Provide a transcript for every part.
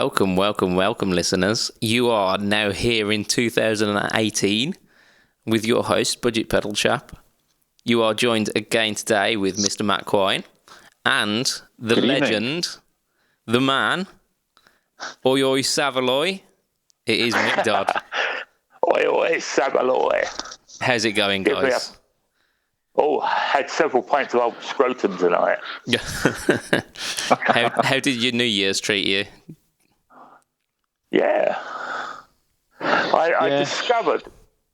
Welcome, listeners. You are now here in 2018 with your host, Budget Pedal Chap. You are joined again today with Mr. Matt Quine and the legend, the man, Oi Oi Savaloy. It is Mick Dodd. Oi Oi Savaloy. How's it going, guys? I had several pints of old scrotum tonight. How did your New Year's treat you? Yeah. I discovered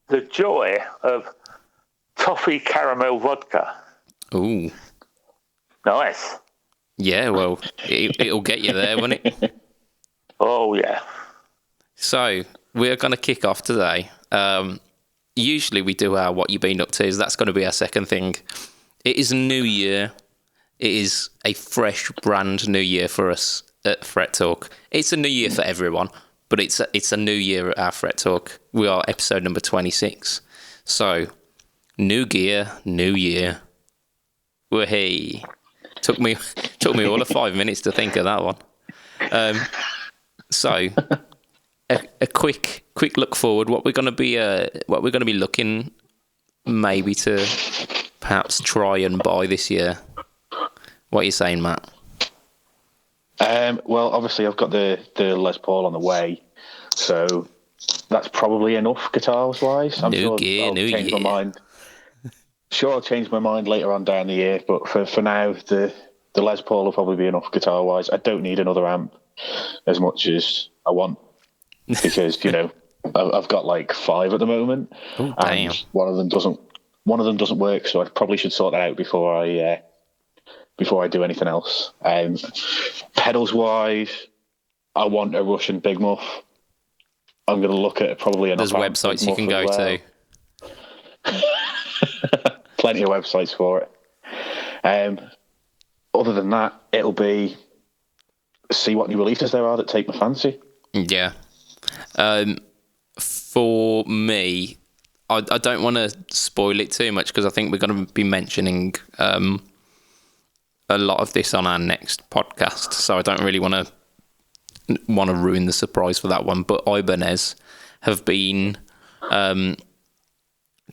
the joy of toffee caramel vodka. Ooh. Nice. Yeah, well, it'll get you there, won't it? Oh, yeah. So, we're going to kick off today. Usually we do our What You Been Up To, so that's going to be our second thing. It is a new year. It is a fresh, brand new year for us at Fret Talk. It's a new year for everyone, but it's a new year at our Fret Talk. We are episode number 26. So, new gear, new year. Wahey. Took me all of 5 minutes to think of that one. So, a quick look forward. What we're going to be looking maybe to perhaps try and buy this year. What are you saying, Matt? Well, obviously I've got the Les Paul on the way, so that's probably enough guitars wise. I'm sure I'll change my mind. Sure, I'll change my mind later on down the year, but for now, the Les Paul will probably be enough guitar wise. I don't need another amp as much as I want because I've got like 5 at the moment, and one of them doesn't work. So I probably should sort that out before I do anything else. Pedals wise, I want a Russian Big Muff. I'm going to look at probably another. There's websites you can go to. Plenty of websites for it. Other than that, it'll be see what new releases there are that take my fancy. Yeah. For me, I don't want to spoil it too much because I think we're going to be mentioning a lot of this on our next podcast, so I don't really want to ruin the surprise for that one. But Ibanez have been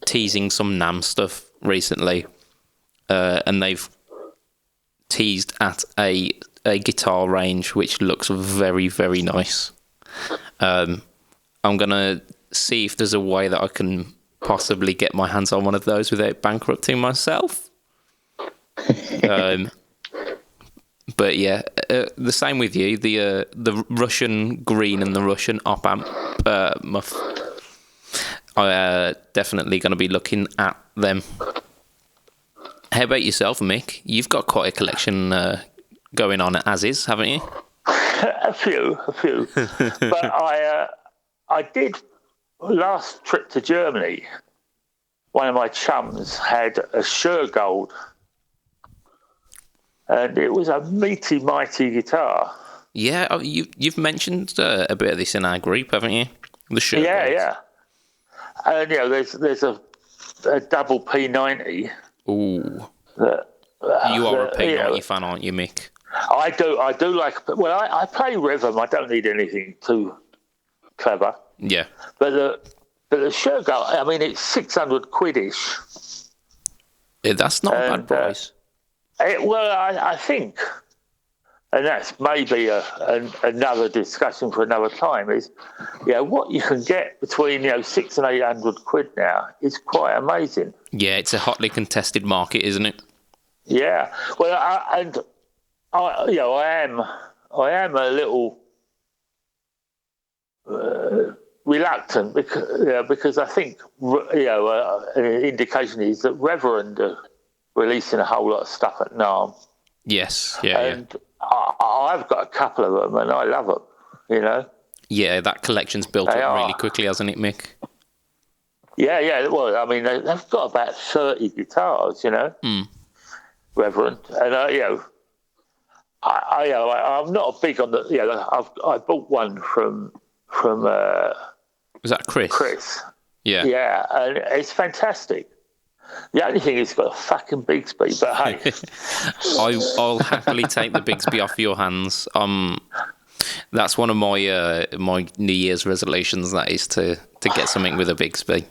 teasing some NAMM stuff recently, and they've teased at a guitar range which looks very, very nice. I'm gonna see if there's a way that I can possibly get my hands on one of those without bankrupting myself. But yeah, the same with you. The Russian green and the Russian op amp muff. I definitely going to be looking at them. How about yourself, Mick? You've got quite a collection going on as is, haven't you? A few. But I did last trip to Germany. One of my chums had a Shergold. And it was a meaty, mighty guitar. Yeah, you've mentioned a bit of this in our group, haven't you? The Shergold. Yeah. And there's a double P90. Ooh. You are a P90 fan, aren't you, Mick? I do like. Well, I play rhythm. I don't need anything too clever. Yeah. But the Shergold, I mean, it's 600 quid-ish. Yeah, that's not a bad price. I think, and that's maybe another discussion for another time, is what you can get between 600 and 800 quid now is quite amazing. Yeah, it's a hotly contested market, isn't it? Yeah. Well, I am a little reluctant because I think an indication is that Reverend releasing a whole lot of stuff at NAMM. Yes, and I've got a couple of them, and I love them. Yeah, that collection's built up really quickly, hasn't it, Mick? Yeah. Well, I mean, they've got about 30 guitars, Reverend, and I'm not big on the. I bought one from. Was that Chris? Chris. Yeah. Yeah, and it's fantastic. The only thing is it's got a fucking Bigsby, but hey. I'll happily take the Bigsby off your hands. That's one of my my New Year's resolutions. That is to get something with a Bigsby,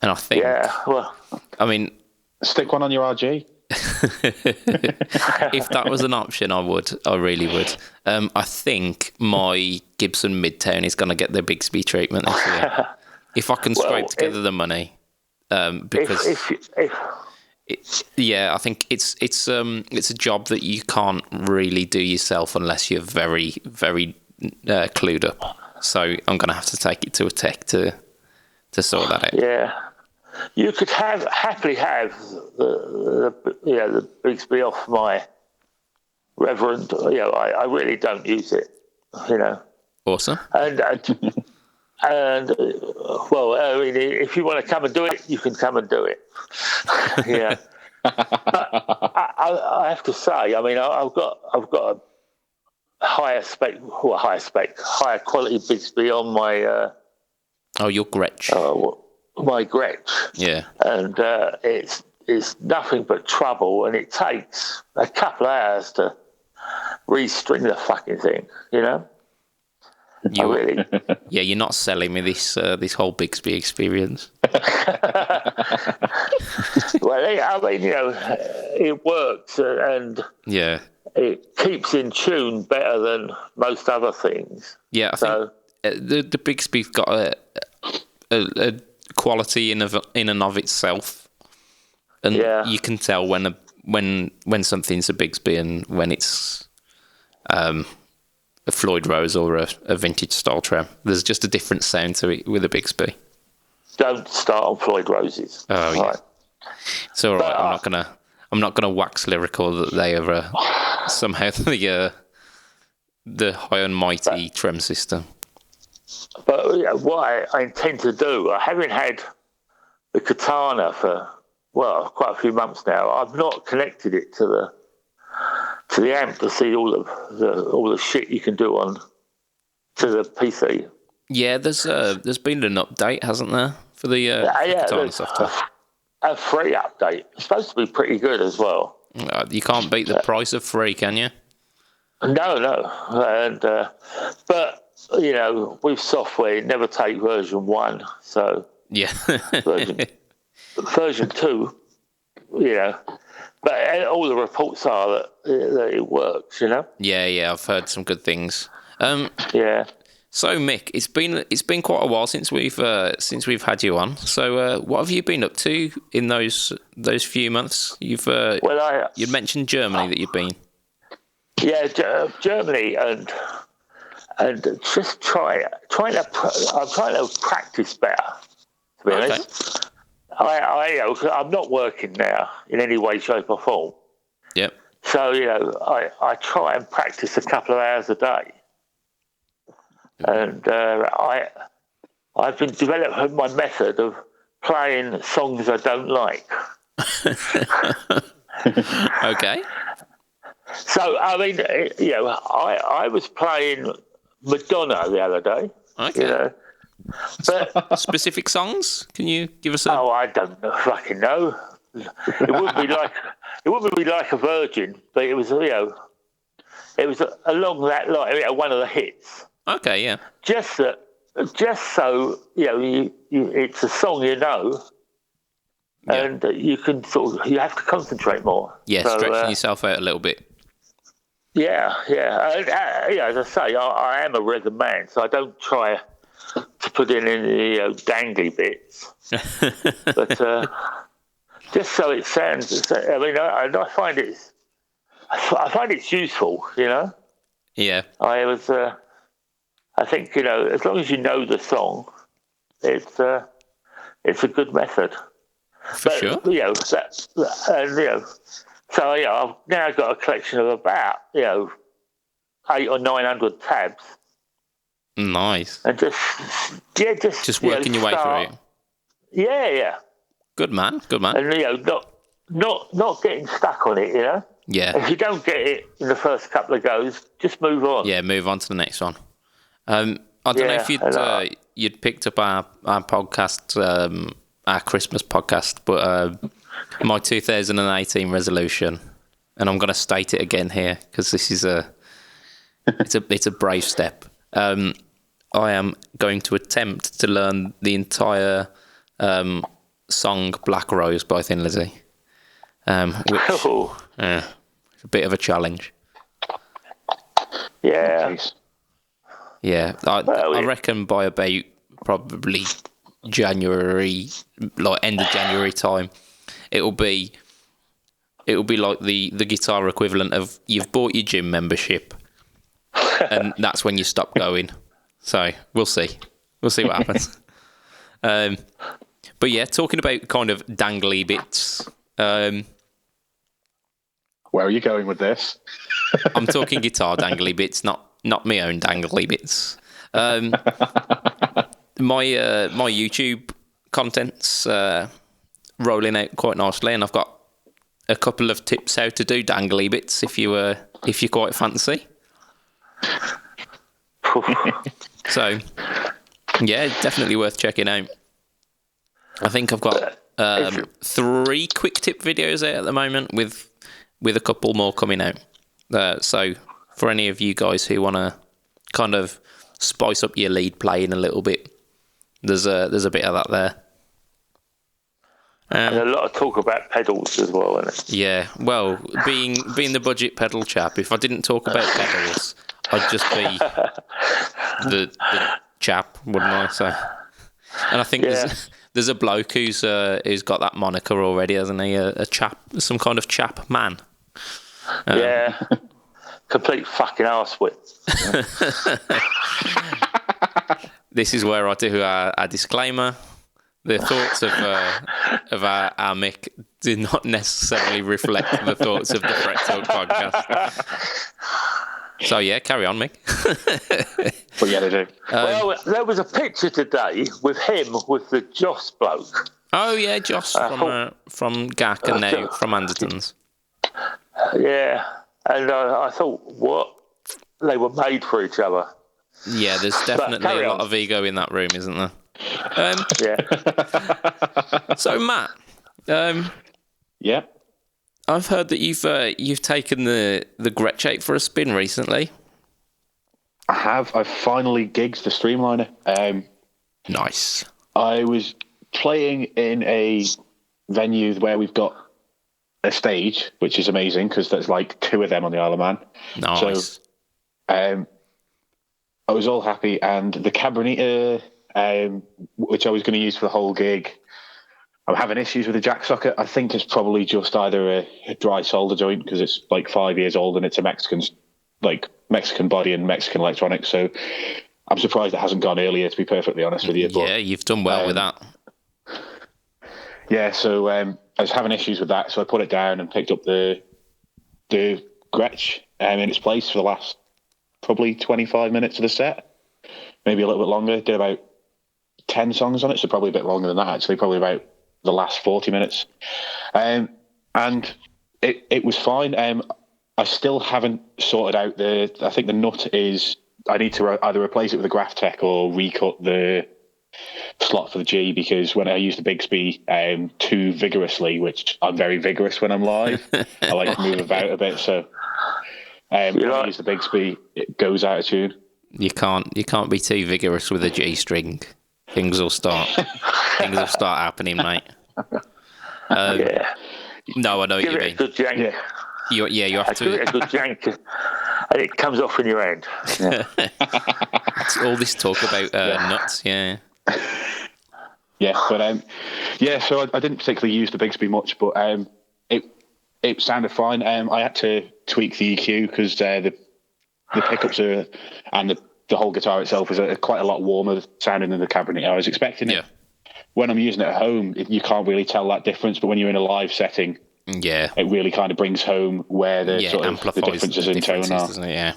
and I think, I mean, stick one on your RG. If that was an option, I would. I really would. I think my Gibson Midtown is going to get the Bigsby treatment this year. If I can scrape together the money, because I think it's a job that you can't really do yourself unless you're very, very clued up. So I'm going to have to take it to a tech to sort that out. Yeah. You could happily have the Bigsby off my Reverend. I really don't use it. Awesome. And well, I mean, if you want to come and do it, you can come and do it. Yeah. But I have to say, I mean, I've got a higher quality Bigsby on my. Your Gretsch. My Gretsch. Yeah. And it's nothing but trouble, and it takes a couple of hours to restring the fucking thing, Really. Yeah, you're not selling me this whole Bigsby experience. Well, I mean, it works, and it keeps in tune better than most other things. Yeah, I think the Bigsby's got a quality in and of itself, and you can tell when something's a Bigsby and when it's a Floyd Rose or a vintage style trem. There's just a different sound to it with a Bigsby. Don't start on Floyd Roses. Oh yeah, it's all right. I'm not gonna wax lyrical that they are somehow the high and mighty trem system. But what I intend to do, having had the Katana for quite a few months now, I've not connected it to the amp to see all the shit you can do to the PC. Yeah, there's been an update, hasn't there, for the Katana software? A free update. It's supposed to be pretty good as well. You can't beat the price of free, can you? No, and but with software, you never take version 1, so yeah, version 2, but all the reports are that it works, Yeah, I've heard some good things. Yeah. So Mick, it's been quite a while since we've had you on. So what have you been up to in those few months? You've you mentioned Germany that you've been. Yeah, Germany and just trying to practice better. To be honest, I'm not working now in any way, shape, or form. Yep. So I try and practice a couple of hours a day, and I've been developing my method of playing songs I don't like. Okay. So I mean, I was playing Madonna the other day. Okay. But specific songs? Can you give us a? Oh, I don't fucking know. It wouldn't be like a Virgin, but it was along that line. One of the hits. Okay, yeah. Just so it's a song and you can you have to concentrate more. Yeah, stretching yourself out a little bit. Yeah. As I say, I am a rhythm man, so I don't try to put in any dangly bits, but just so it sounds. I mean, I find it's useful. Yeah. I think as long as you know the song, it's a good method. Sure. So I've now got a collection of about 800 or 900 tabs. Nice. And just working your way through it. Yeah. Good man. And not getting stuck on it. Yeah. If you don't get it in the first couple of goes, just move on. Yeah, move on to the next one. I don't know if you'd picked up our podcast, our Christmas podcast, but my 2018 resolution, and I'm going to state it again here because this is it's a brave step. I am going to attempt to learn the entire song "Black Rose" by Thin Lizzy, which it's a bit of a challenge. Yeah. Yeah, I reckon by about probably January, like end of January time, it'll be like the guitar equivalent of you've bought your gym membership, and that's when you stop going. So we'll see what happens. But yeah, talking about kind of dangly bits. Where are you going with this? I'm talking guitar dangly bits, not my own dangly bits. My YouTube content's rolling out quite nicely, and I've got a couple of tips how to do dangly bits if you quite fancy. So yeah, definitely worth checking out. I think I've got 3 quick tip videos out at the moment with a couple more coming out. So for any of you guys who want to kind of spice up your lead playing a little bit, there's a bit of that there. And a lot of talk about pedals as well, isn't it? Yeah, well, being the budget pedal chap, if I didn't talk about pedals, I'd just be the chap, wouldn't I? So, and I think there's a bloke who's got that moniker already, hasn't he? A chap, some kind of chap man. Yeah, complete fucking arsewit. This is where I do our disclaimer. The thoughts of our Mick did not necessarily reflect the thoughts of the Fret Talk podcast. So yeah, carry on, Mick. But yeah, they do. Well, there was a picture today with him with the Joss bloke. Oh yeah, Joss from GAC and now from Anderton's. Yeah, and I thought, what? They were made for each other. Yeah, there's definitely a lot of ego in that room, isn't there? Yeah. So Matt, yeah, I've heard that you've taken the Gretsch 8 for a spin recently. I have. I've finally gigged the Streamliner. Nice. I was playing in a venue where we've got a stage, which is amazing because there's like 2 of them on the Isle of Man. Nice. So, I was all happy, and the Cabernet, which I was going to use for the whole gig, I'm having issues with the jack socket. I think it's probably just either a dry solder joint because it's like 5 years old and it's a Mexican body and Mexican electronics. So I'm surprised it hasn't gone earlier, to be perfectly honest with you. Yeah, you've done well with that. Yeah, so I was having issues with that, so I put it down and picked up the Gretsch in its place for the last probably 25 minutes of the set, maybe a little bit longer. Did about 10 songs on it, so probably a bit longer than that actually, probably about the last 40 minutes. And it was fine. I still haven't sorted out I think the nut is, I need to either replace it with a Graphtec or recut the slot for the G, because when I use the Bigsby too vigorously, which I'm very vigorous when I'm live, I like to move about a bit, so when I use the Bigsby, it goes out of tune. You can't be too vigorous with a G string. Things will start happening, mate. Yeah. No, I know what you mean. Give it a good jank. Yeah. You have to. Give it a good jank, and it comes off in your hand. Yeah. It's all this talk about nuts, yeah. Yeah, but so I didn't particularly use the Bigsby much, but it sounded fine. I had to tweak the EQ because the pickups are, and the whole guitar itself is quite a lot warmer sounding than the Cabernet. I was expecting it. When I'm using it at home, you can't really tell that difference, but when you're in a live setting, it really kind of brings home where the sort of the differences in tone are. Doesn't it?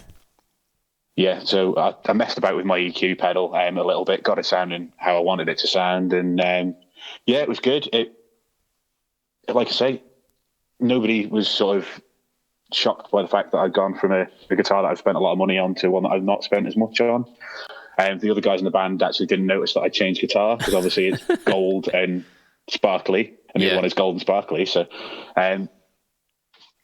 Yeah, so I messed about with my EQ pedal a little bit, got it sounding how I wanted it to sound, and it was good. Like I say, nobody was sort of shocked by the fact that I'd gone from a guitar that I've spent a lot of money on to one that I've not spent as much on. The other guys in the band actually didn't notice that I changed guitar because obviously it's gold and sparkly, and the other one is gold and sparkly. So,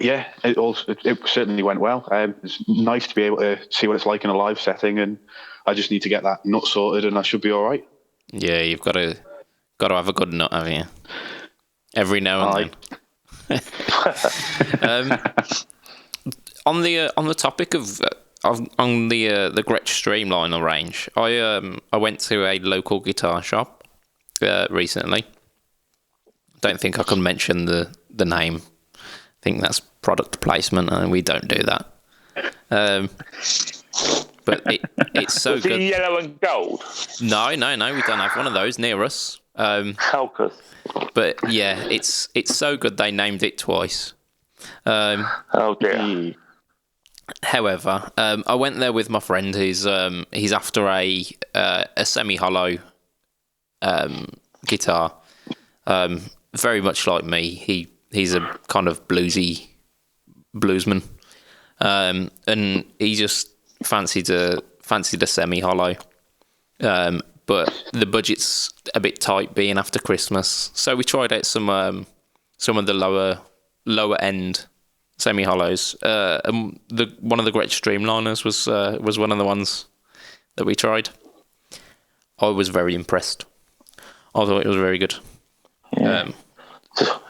Yeah, it certainly went well. It's nice to be able to see what it's like in a live setting, and I just need to get that nut sorted, and I should be all right. Yeah, you've got to have a good nut, haven't you? Every now and then. On the topic of on the Gretsch Streamliner range, I went to a local guitar shop recently. Don't think I can mention the name. I think that's product placement, and we don't do that. But it's so Was good. it yellow and gold? No, we don't have one of those near us. Halcus. But yeah, it's so good they named it twice. Oh dear. However, I went there with my friend. He's after a semi-hollow guitar. Very much like me, he's a kind of bluesman, and he just fancied a semi-hollow. But the budget's a bit tight, being after Christmas, so we tried out some of the lower end semi-hollows. And one of the Gretsch Streamliners was one of the ones that we tried. I was very impressed. I thought it was very good. Yeah.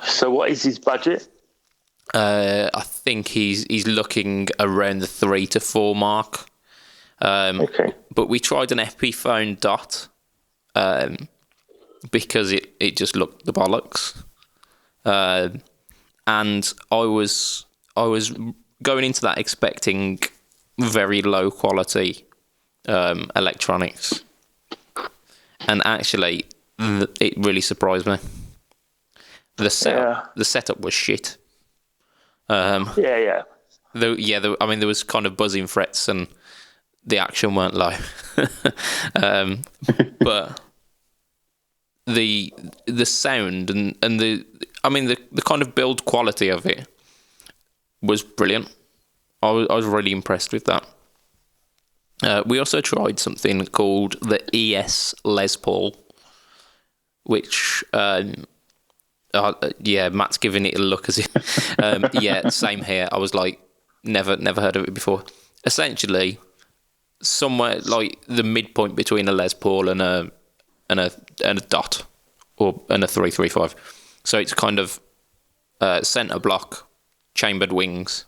So what is his budget? I think he's looking around the 3 to 4 mark. Okay. But we tried an Epiphone Dot because it just looked the bollocks. And I was going into that expecting very low quality electronics, and actually it really surprised me. The setup was shit. Yeah. I mean, there was kind of buzzing frets and the action weren't low. But the sound and the kind of build quality of it was brilliant. I was really impressed with that. We also tried something called the ES Les Paul, which Matt's giving it a look as if same here. I was like, never heard of it before. Essentially, somewhere like the midpoint between a Les Paul and a Dot and a 335. So it's kind of center block, chambered wings.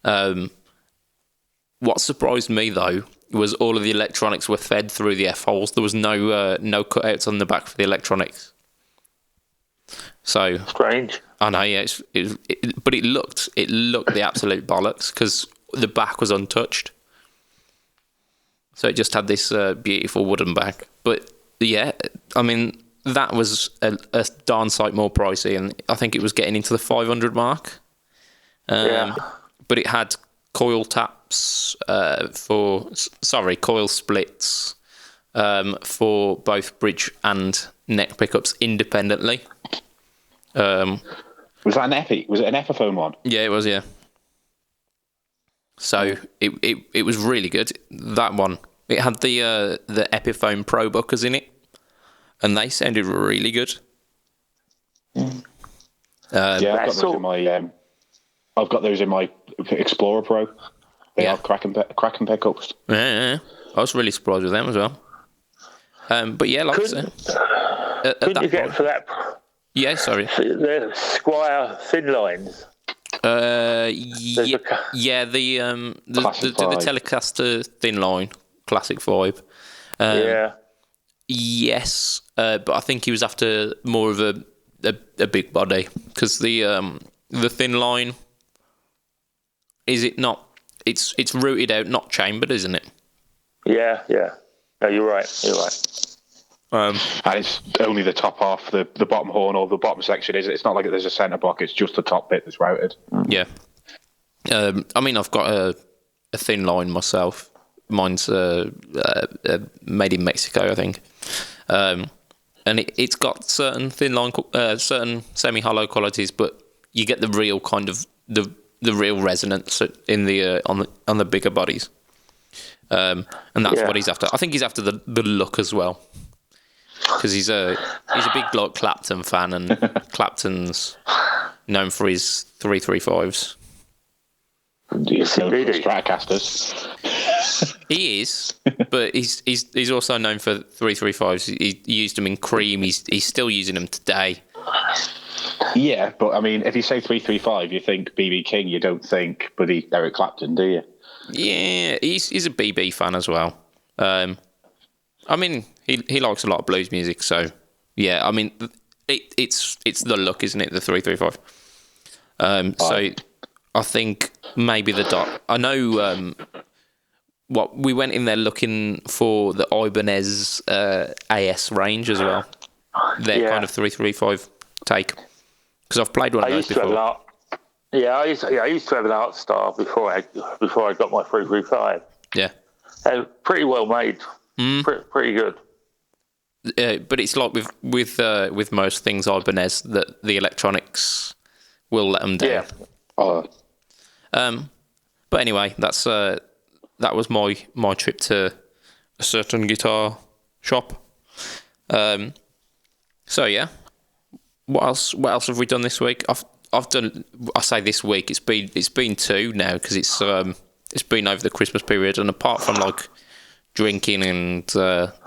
What surprised me though was all of the electronics were fed through the F holes. There was no cutouts on the back for the electronics. So strange. I know, yeah. But it looked the absolute bollocks because the back was untouched. So it just had this beautiful wooden back. But yeah, I mean, that was a darn sight more pricey, and I think it was getting into the 500 mark. But it had coil taps coil splits for both bridge and neck pickups independently. Was that an Epi? Was it an Epiphone one? Yeah, it was. Yeah. So it was really good. That one, it had the Epiphone Pro buckers in it, and they sounded really good. I've got those in my Explorer Pro. They have cracking pickups. Yeah. I was really surprised with them as well. But yeah, like I said, couldn't you get for that? Yeah, sorry. The Squire thin lines. The Classic Telecaster thin line, classic vibe. Yes, but I think he was after more of a big body because the thin line, is it not? It's rooted out, not chambered, isn't it? Yeah. No, you're right. And it's only the top half, the bottom horn or the bottom section. It's not like there's a centre block. It's just the top bit that's routed. Yeah. I mean, I've got a thin line myself. Mine's made in Mexico, I think. And it's got certain thin line, certain semi-hollow qualities, but you get the real kind of the real resonance in the on the bigger bodies. And that's what he's after. I think he's after the look as well. Because he's a big Clapton fan, and Clapton's known for his 335s. Yes, indeed. Stratocasters. He is, but he's also known for 335s. He used them in Cream. He's still using them today. Yeah, but I mean, if you say 335, you think BB King. You don't think bloody Eric Clapton, do you? Yeah, he's a BB fan as well. I mean, he likes a lot of blues music, so yeah. I mean, it's the look, isn't it? The 335. So I think maybe the dot. I know. What we went in there looking for the Ibanez AS range as well. Their kind of 335 take, because I've played one of those before. I used to have an Art Star before I got my 335. Yeah, pretty well made. Pretty good. But it's like with most things Ibanez, that the electronics will let them down. Yeah. But anyway, that was my trip to a certain guitar shop. So yeah, what else have we done this week? I've done. I say this week. It's been 2 now, because it's been over the Christmas period, and apart from like drinking and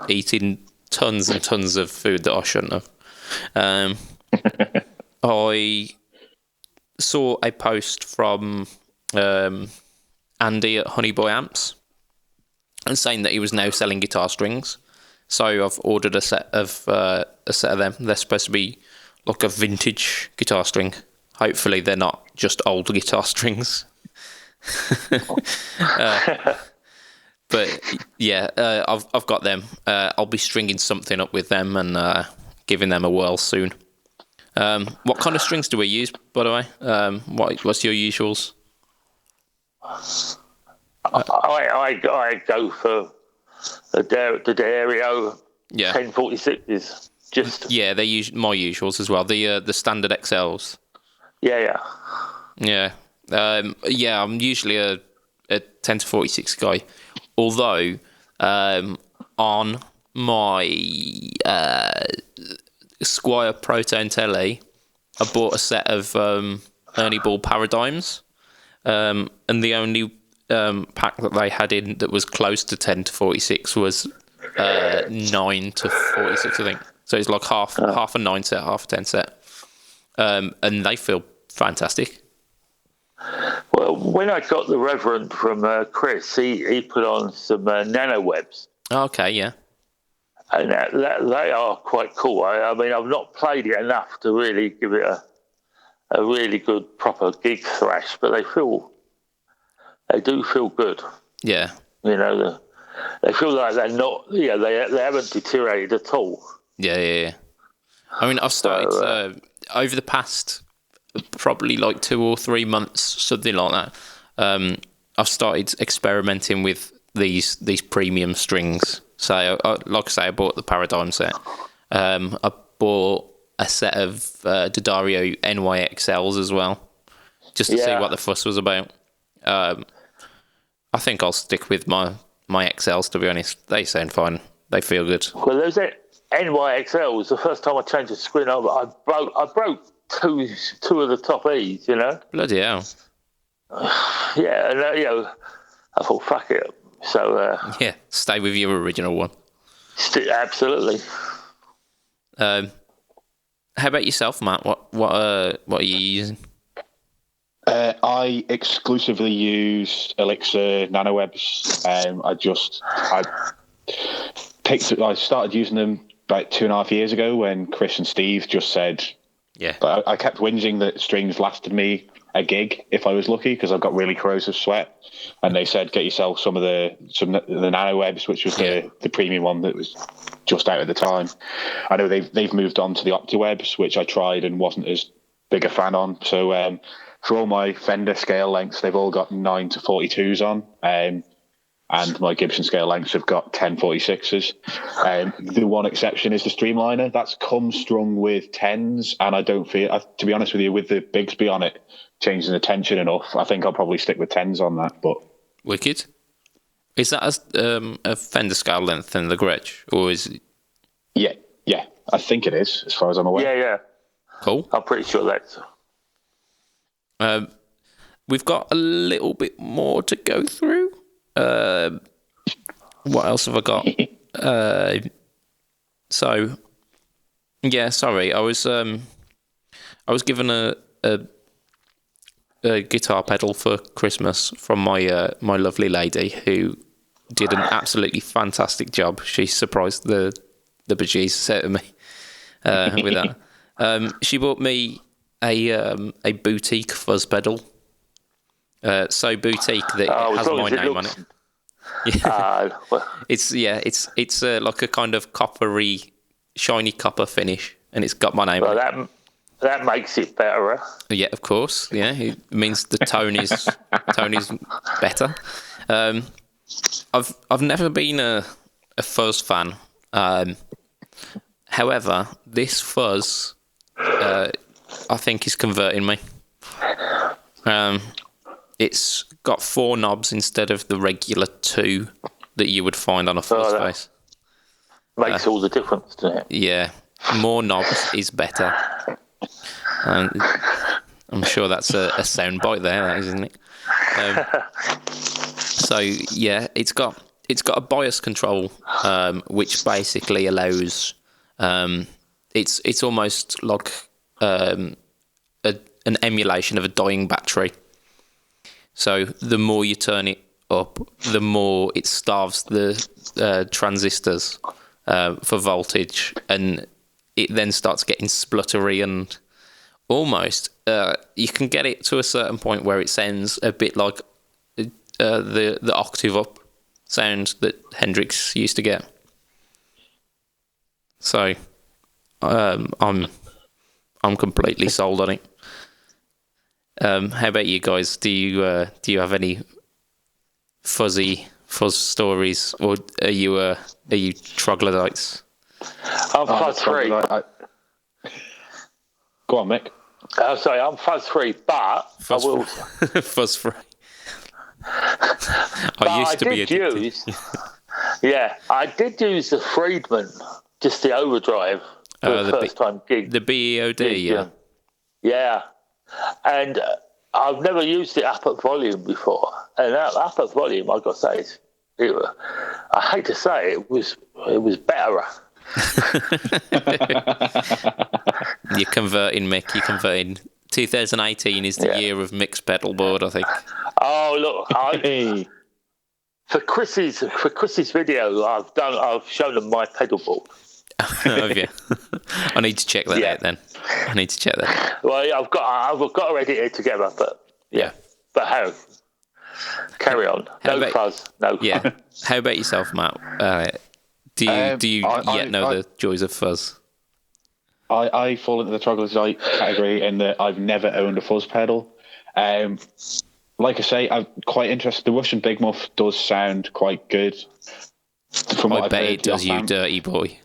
eating tons and tons of food that I shouldn't have, I saw a post from Andy at Honey Boy Amps, and saying that he was now selling guitar strings. So I've ordered a set of them. They're supposed to be like a vintage guitar string. Hopefully they're not just old guitar strings. But yeah, I've got them. I'll be stringing something up with them and giving them a whirl soon. What kind of strings do we use, by the way? What's your usuals? I go for the Dario 1046s. They use my usuals as well. The standard XLs. Yeah. I'm usually a 10 to 46 guy. Although on my Squier Protone Telly, I bought a set of Ernie Ball Paradigms, and the only pack that they had in that was close to 10 to 46 was 9 to 46, I think. So it's like half a 9 set, half a 10 set. And they feel fantastic. Well, when I got the Reverend from Chris, he put on some nano webs. Okay, yeah. And they are quite cool. I mean, I've not played it enough to really give it a really good, proper gig thrash, but they do feel good. Yeah. You know, they feel like they're not, they haven't deteriorated at all. Yeah. I mean, I've started over the past probably like 2 or 3 months, something like that. I've started experimenting with these premium strings. So, like I say, I bought the Paradigm set. I bought a set of D'Addario NYXLs as well, just to see what the fuss was about. I think I'll stick with my XLs, to be honest. They sound fine. They feel good. Well, there's NYXL was the first time I changed the screen over. I broke two of the top E's, you know. Bloody hell. Yeah, and I thought, fuck it. So stay with your original one. Absolutely. How about yourself, Matt? What are you using? I exclusively use Elixir NanoWebs. I started using them about 2.5 years ago when Chris and Steve just said, but I kept whinging that strings lasted me a gig if I was lucky, because I've got really corrosive sweat, and they said get yourself some of the NanoWebs, which was the premium one that was just out at the time. I know they've moved on to the OptiWebs, which I tried and wasn't as big a fan on. So for all my Fender scale lengths, they've all got 9 to 42s on, and my Gibson scale lengths have got 1046s. The one exception is the Streamliner. That's come strung with 10s, and I don't feel, to be honest with you, with the Bigsby on it changing the tension enough, I think I'll probably stick with 10s on that. But wicked. Is that a Fender scale length in the Gretsch, or is it? Yeah, I think it is, as far as I'm aware. Yeah. Cool. I'm pretty sure that's. we've got a little bit more to go through. What else have I got? So, yeah, sorry, I was given a guitar pedal for Christmas from my lovely lady, who did an absolutely fantastic job. She surprised the bejesus out of me with that. She bought me a boutique fuzz pedal. So boutique that it has my name on it. Yeah. It's like a kind of coppery, shiny copper finish, and it's got my name on it. That makes it better. Yeah, of course. Yeah, it means the tone is better. I've never been a fuzz fan. However, this fuzz, I think, is converting me. It's got 4 knobs instead of the regular 2 that you would find on a fuzz face. Makes all the difference, doesn't it? Yeah, more knobs is better. I'm sure that's a sound bite there, isn't it? So yeah, it's got a bias control, which basically allows. It's almost like an emulation of a dying battery. So the more you turn it up, the more it starves the transistors for voltage, and it then starts getting spluttery and almost you can get it to a certain point where it sounds a bit like the octave up sound that Hendrix used to get. So I'm completely sold on it. How about you guys? Do you have any fuzz stories, or are you troglodytes? I'm fuzz free. Go on, Mick. Sorry, I'm fuzz free, but I will fuzz free. I used to be addicted. I did use the Friedman, just the overdrive for the first time gig. The BEOD, yeah. And I've never used it up at volume before. And up at volume, I've got to say, I hate to say it was better. You're converting, Mick. You're converting. 2018 is the year of Mick's pedal board, I think. Oh look, for Chris's video, I've shown him my pedal board. Have you? I need to check that out then. I need to check that. Well, I've got to edit it together, but But how? Carry on. No fuzz. No. Yeah. How about yourself, Matt? Do you know the joys of fuzz? I fall into the troglodyte category in that I've never owned a fuzz pedal. Like I say, I'm quite interested. The Russian Big Muff does sound quite good. From what I bet it does, you dirty boy.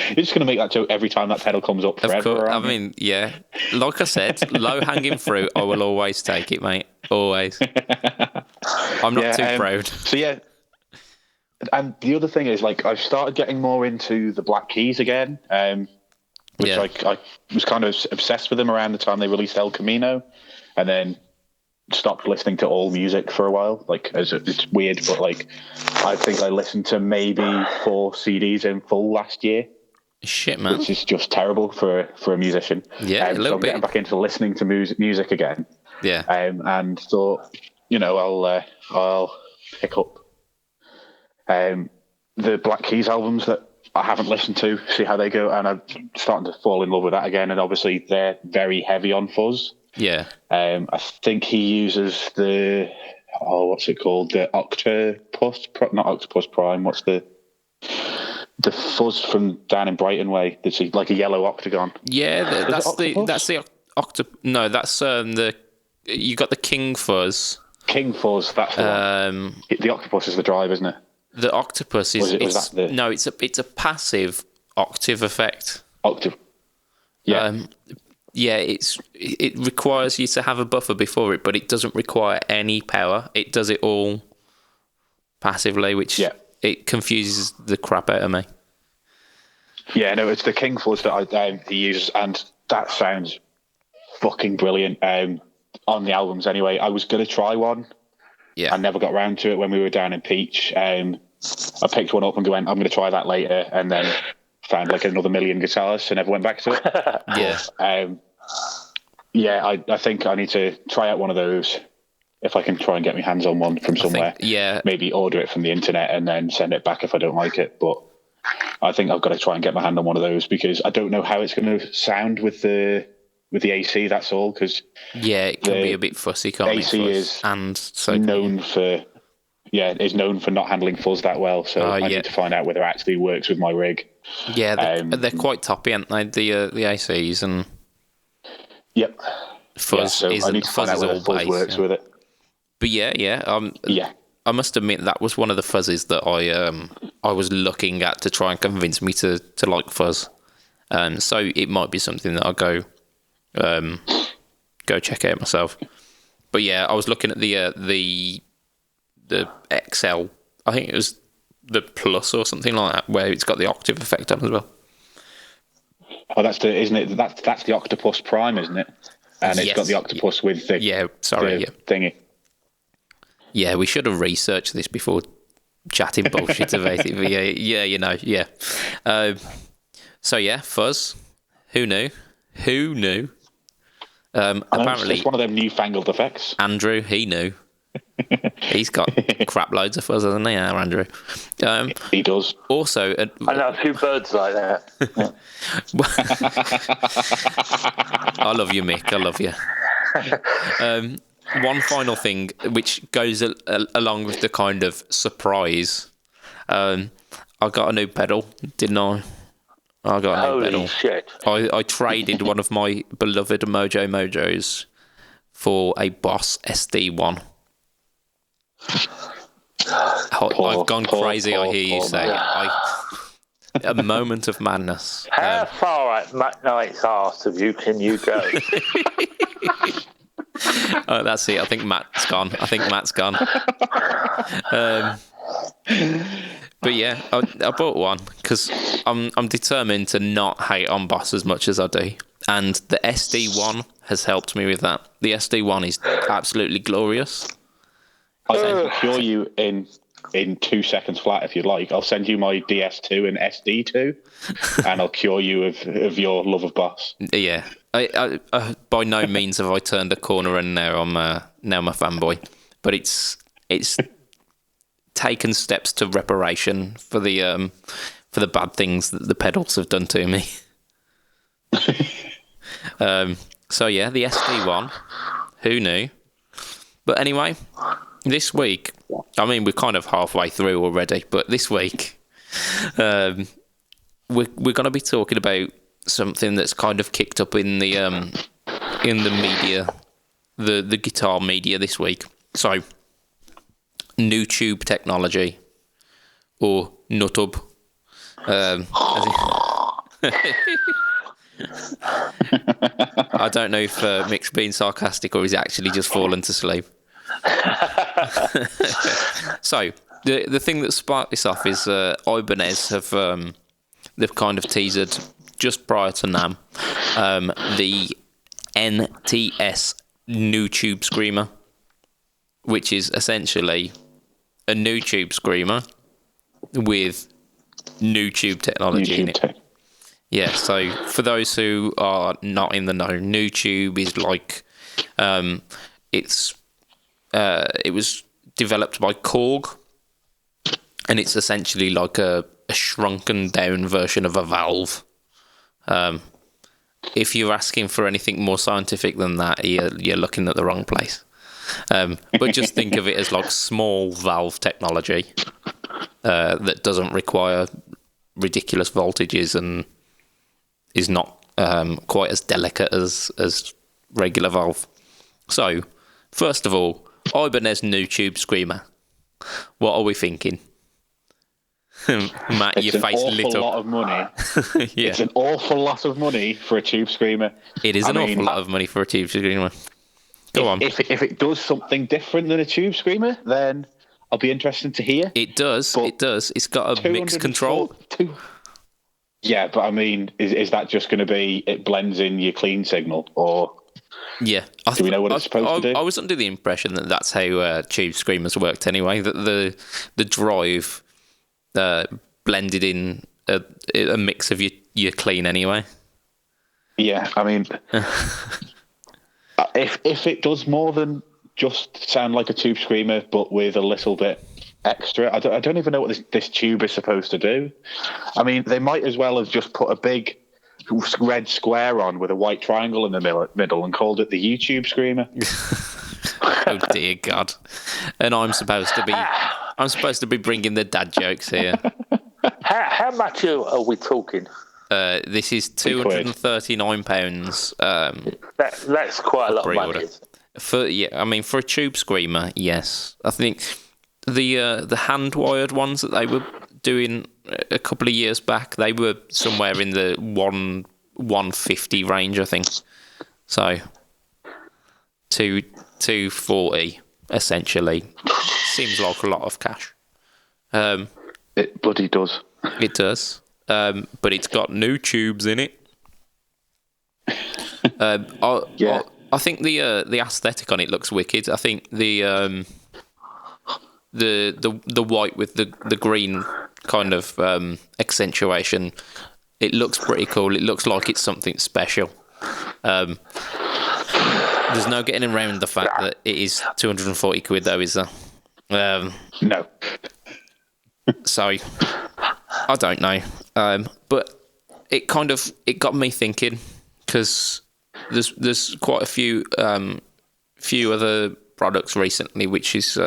You're just going to make that joke every time that pedal comes up forever. Of course. I mean, yeah. Like I said, low-hanging fruit, I will always take it, mate. Always. I'm not too proud. So, yeah. And the other thing is, like, I've started getting more into the Black Keys again, which I was kind of obsessed with them around the time they released El Camino, and then stopped listening to all music for a while. Like, it's weird, but, like, I think I listened to maybe 4 CDs in full last year. Shit, man. Which is just terrible for a musician. Yeah, a little bit. Getting back into listening to music again. Yeah. And thought, I'll pick up the Black Keys albums that I haven't listened to, see how they go, and I'm starting to fall in love with that again. And obviously, they're very heavy on fuzz. Yeah. I think he uses what's it called? The Octopus, not Octopus Prime. What's the fuzz from down in Brighton way? That's like a yellow octagon. Yeah, that's the octopus. No, that's you got the King Fuzz. King Fuzz. That's the one. The Octopus is the drive, isn't it? The Octopus is it's a passive octave effect. Octave. Yeah. It requires you to have a buffer before it, but it doesn't require any power. It does it all passively, which it confuses the crap out of me. Yeah, no, it's the King Fuzz that he uses, and that sounds fucking brilliant. On the albums anyway. I was going to try one. Yeah. I never got around to it when we were down in Peach. I picked one up and went, I'm going to try that later, and then found like another million guitars, so never went back to it. I think I need to try out one of those if I can try and get my hands on one from somewhere. Maybe order it from the internet and then send it back if I don't like it. But I think I've got to try and get my hand on one of those because I don't know how it's going to sound with the AC. That's all. Because it can be a bit fussy. Can't AC is known for not handling fuzz that well. So I need to find out whether it actually works with my rig. Yeah, they're quite toppy, aren't they? The ACs and fuzz. I need to find out whether fuzz works with it. But I must admit that was one of the fuzzes that I was looking at to try and convince me to like fuzz. So it might be something that I'll go check out myself. But I was looking at the XL. I think it was the Plus or something like that, where it's got the octave effect on as well. Oh, that's the Octopus Prime, isn't it? And it's got the octopus with the thingy. Yeah, we should have researched this before chatting bullshit about it. But fuzz. Who knew? Apparently, it's one of them newfangled effects. Andrew, he knew. He's got crap loads of fuzz, hasn't he, Andrew? He does. Also, I know a few birds like that. I love you, Mick. I love you. One final thing, which goes along with the kind of surprise. I got a new pedal, didn't I? I got a new pedal. Holy shit. I traded one of my beloved Mojo Mojos for a Boss SD1. I've gone crazy, I hear you say. A moment of madness. How far at Matt Knight's arse of you can you go? That's it. I think Matt's gone. But I bought one because I'm determined to not hate on Boss as much as I do, and the SD1 has helped me with that. The SD1 is absolutely glorious. I can cure you in 2 seconds flat if you'd like. I'll send you my DS2 and SD2, and I'll cure you of your love of Boss. Yeah, I by no means have I turned a corner, and now I'm a fanboy. But it's taken steps to reparation for the bad things that the pedals have done to me. The SD1, who knew? But anyway, this week, I mean, we're kind of halfway through already, but this week, we're going to be talking about something that's kind of kicked up in the media, the guitar media this week. So, new tube technology, or nutub. I don't know if Mick's being sarcastic or he's actually just fallen to sleep. So the thing that sparked this off is Ibanez they've kind of teased just prior to NAMM the NTS new tube screamer, which is essentially a new tube screamer with new tube technology in it. Yeah, so for those who are not in the know, new tube is like it was developed by Korg, and it's essentially like a shrunken down version of a valve. If you're asking for anything more scientific than that, you're looking at the wrong place. But just think of it as like small valve technology that doesn't require ridiculous voltages and is not quite as delicate as regular valve. So, first of all, Ibanez new tube screamer. What are we thinking? Matt, it's your face lit up. It's an awful lot of money. Yeah. It's an awful lot of money for a tube screamer. It is awful lot of money for a tube screamer. Go on. If it does something different than a tube screamer, then I'll be interested to hear. It does. But it does. It's got a mixed control. Yeah, but I mean, is that just going to be it blends in your clean signal, or Yeah. Do we know what it's supposed to do? I was under the impression that that's how Tube Screamers worked anyway, that the drive blended in a mix of your clean anyway. Yeah, I mean, if it does more than just sound like a Tube Screamer, but with a little bit extra, I don't even know what this tube is supposed to do. I mean, they might as well have just put a big red square on with a white triangle in the middle and called it the YouTube Screamer. Oh dear God! And I'm supposed to be bringing the dad jokes here. How much are we talking? This is £239. That's quite a lot of money. For a Tube Screamer, yes. I think the hand wired ones that they were doing a couple of years back, they were somewhere in the 150 range, I think. So 240 essentially seems like a lot of cash. It bloody does. It does. But it's got new tubes in it. I think the aesthetic on it looks wicked. I think the white with the green kind of accentuation, it looks pretty cool. It looks like it's something special. There's no getting around the fact that it is 240 quid though, is there? No. So I don't know. But it got me thinking, because there's quite a few other products recently which is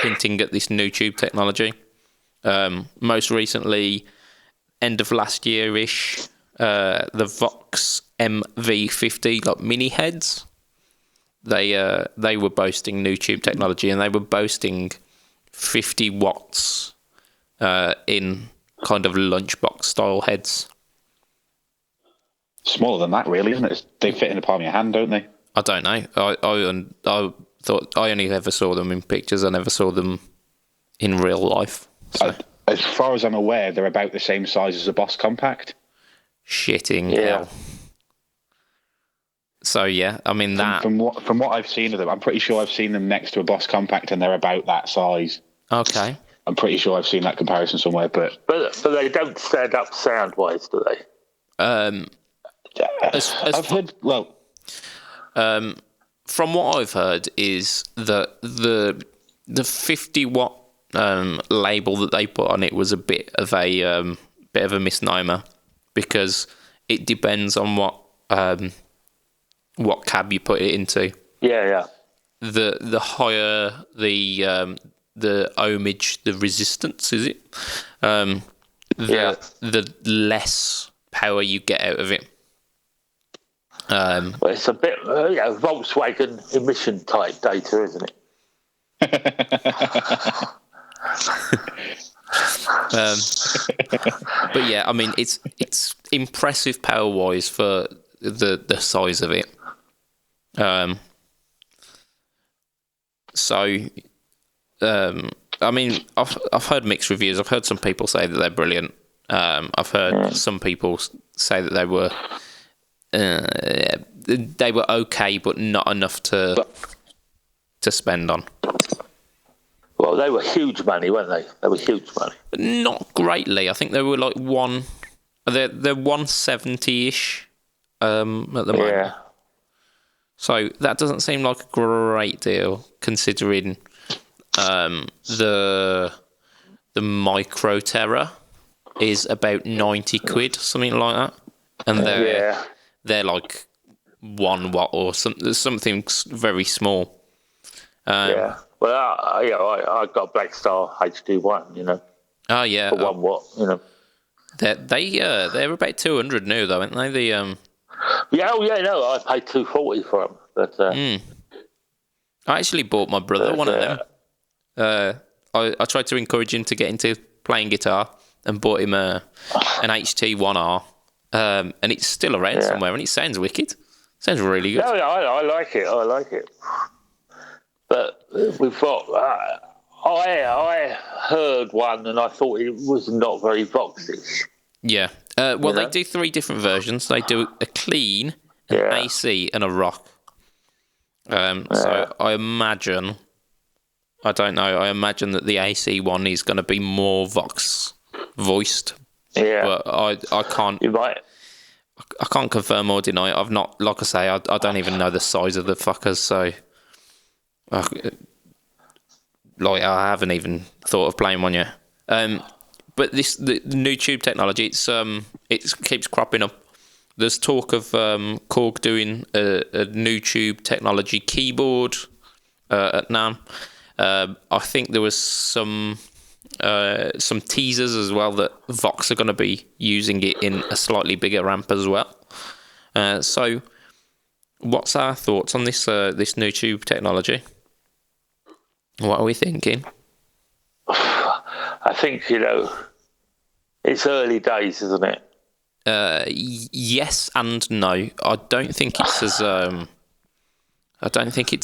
hinting at this new tube technology. Most recently, end of last year-ish, the Vox MV50 like mini heads. They were boasting new tube technology, and they were boasting 50 watts in kind of lunchbox style heads. Smaller than that, really, isn't it? They fit in the palm of your hand, don't they? I don't know. I thought I only ever saw them in pictures. I never saw them in real life. So. As far as I'm aware, they're about the same size as a Boss Compact. Shitting hell. So yeah, I mean that. From what I've seen of them, I'm pretty sure I've seen them next to a Boss Compact, and they're about that size. Okay. I'm pretty sure I've seen that comparison somewhere, but they don't stand up sound wise, do they? I've heard. Well, from what I've heard is that the 50 watt label that they put on it was a bit of a misnomer, because it depends on what cab you put it into. Yeah. The higher the ohmage, the resistance, is it? The less power you get out of it. Well, it's a bit Volkswagen emission type data, isn't it? But yeah, I mean, it's impressive power wise for the size of it. I mean, I've heard mixed reviews. I've heard some people say that they're brilliant. I've heard some people say that they were okay, but not enough to spend on. Well, they were huge money, weren't they? They were huge money. Not greatly. I think they were like they're 170-ish at the moment. Yeah. So that doesn't seem like a great deal, considering the Micro Terra is about 90 quid, something like that, and they're like 1 watt or something very small. Well, I got Black Star HD1, you know. Oh yeah, for 1 watt, you know. They're about 200 new though, aren't they? No, I paid 240 for them, but I actually bought my brother one of them. I tried to encourage him to get into playing guitar and bought him an HT1R, and it's still around somewhere, and it sounds wicked. Sounds really good. No, I like it. But we've got. I heard one, and I thought it was not very Voxish. Yeah. They do 3 different versions. They do a clean, an AC, and a rock. So I imagine, I don't know, I imagine that the AC one is going to be more Vox voiced. Yeah. But I can't. You might. I can't confirm or deny it. I've not, like I say, I don't even know the size of the fuckers, so like I haven't even thought of playing one yet. But the new tube technology, it keeps cropping up. There's talk of Korg doing a new tube technology keyboard at NAMM. I think there was some teasers as well that Vox are going to be using it in a slightly bigger amp as well. So, what's our thoughts on this new tube technology? What are we thinking? I think it's early days, isn't it? Yes and no. I don't think it's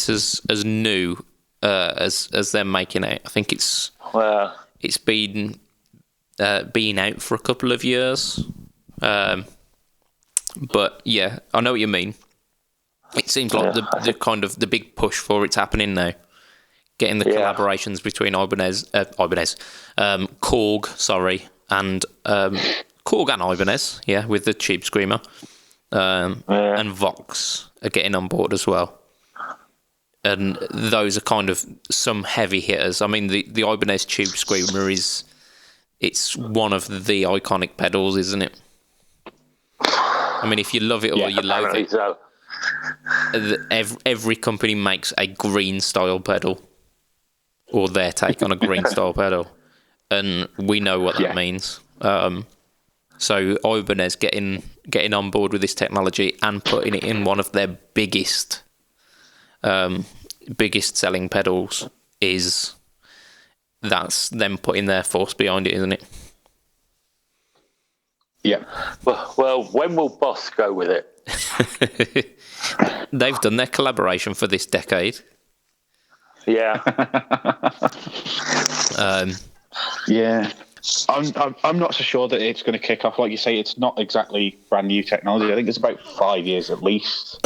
as new as they're making it. I think it's been out for a couple of years. But yeah, I know what you mean. It seems like the kind of the big push for it's happening now. Getting the collaborations between Korg, and Korg and Ibanez, with the Tube Screamer, and Vox are getting on board as well. And those are kind of some heavy hitters. I mean, the Ibanez Tube Screamer it's one of the iconic pedals, isn't it? I mean, if you love it or you loathe it, so. Every company makes a green style pedal, or their take on a green style pedal, and we know what that means. So Ibanez getting on board with this technology and putting it in one of their biggest selling pedals that's them putting their force behind it, isn't it? Yeah. Well, when will Boss go with it? They've done their collaboration for this decade. Yeah. Yeah. I'm not so sure that it's going to kick off. Like you say, it's not exactly brand new technology. I think it's about 5 years at least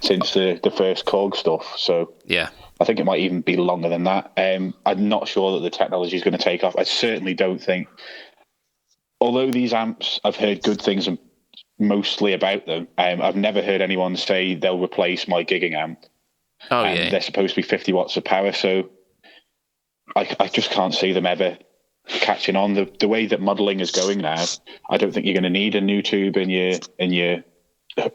since the first Korg stuff. So yeah, I think it might even be longer than that. I'm not sure that the technology is going to take off. I certainly don't think. Although these amps, I've heard good things mostly about them. I've never heard anyone say they'll replace my gigging amp. Oh yeah, they're supposed to be 50 watts of power, so I just can't see them ever catching on. The way that modelling is going now, I don't think you're going to need a new tube in your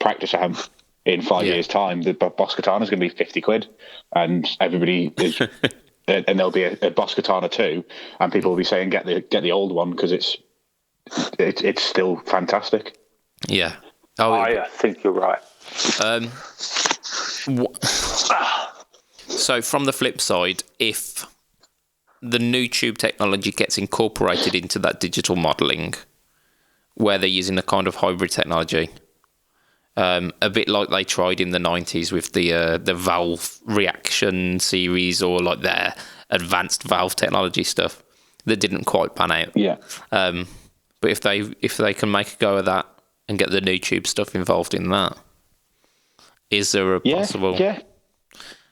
practice amp in 5 years' time. The Boss Katana is going to be 50 quid, and everybody is, and there'll be a Boss Katana 2, and people will be saying get the old one because it's still fantastic. Yeah. I think you're right. So from the flip side, if the new tube technology gets incorporated into that digital modelling, where they're using a kind of hybrid technology, a bit like they tried in the 90s with the Valve Reaction series, or like their advanced Valve technology stuff that didn't quite pan out. Yeah. But if they can make a go of that and get the new tube stuff involved in that, is there a possible? Yeah.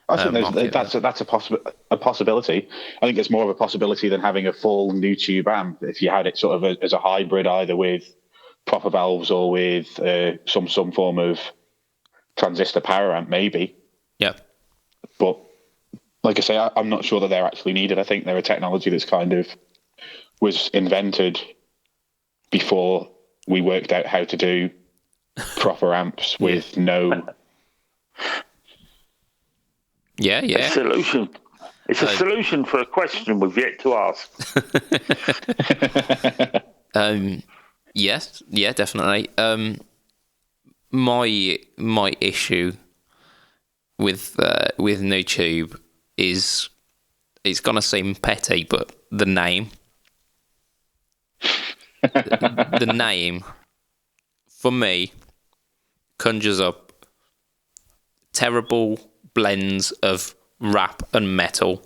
I think that's a possibility. I think it's more of a possibility than having a full new tube amp. If you had it sort of as a hybrid, either with proper valves or with some form of transistor power amp, maybe. Yeah. But like I say, I'm not sure that they're actually needed. I think they're a technology that's kind of was invented before we worked out how to do proper amps with no. Yeah. A solution. It's a solution for a question we've yet to ask. Yes, definitely. My issue with new tube is it's gonna seem petty, but the name. The name, for me, conjures up terrible blends of rap and metal.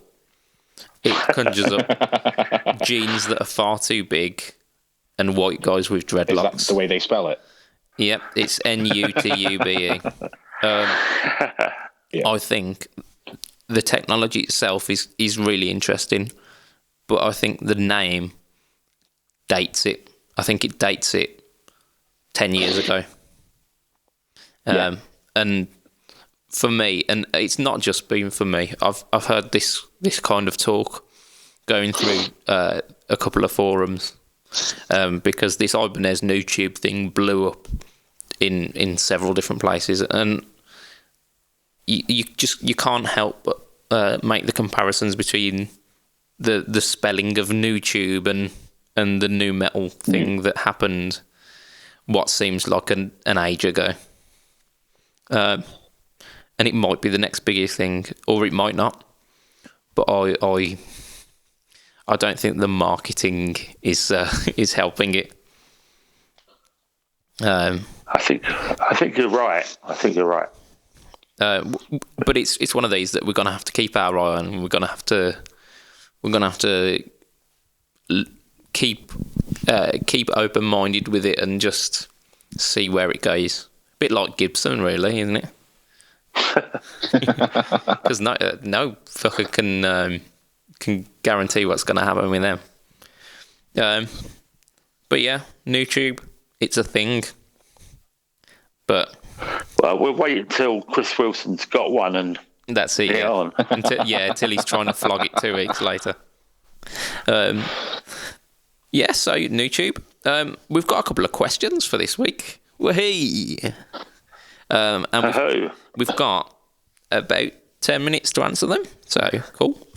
It conjures up jeans that are far too big and white guys with dreadlocks. Is that the way they spell it? Yep, it's Nutube. I think the technology itself is really interesting, but I think the name dates it. I think it dates it 10 years ago. And for me, and it's not just been for me, I've heard this kind of talk going through a couple of forums, because this Ibanez NewTube thing blew up in several different places, and you can't help but make the comparisons between the spelling of NewTube and the new metal thing that happened what seems like an age ago. And it might be the next biggest thing, or it might not. But I don't think the marketing is helping it. I think you're right. But it's one of these that we're gonna have to keep our eye on. We're gonna have to keep open-minded with it and just see where it goes. A bit like Gibson, really, isn't it? Because no fucker can guarantee what's going to happen with them. But yeah, NewTube, it's a thing. But well, we'll wait until Chris Wilson's got one and that's it. Yeah, on. until he's trying to flog it 2 weeks later. Yeah, so NewTube. We've got a couple of questions for this week. Wahey! And we've got about 10 minutes to answer them. So, cool.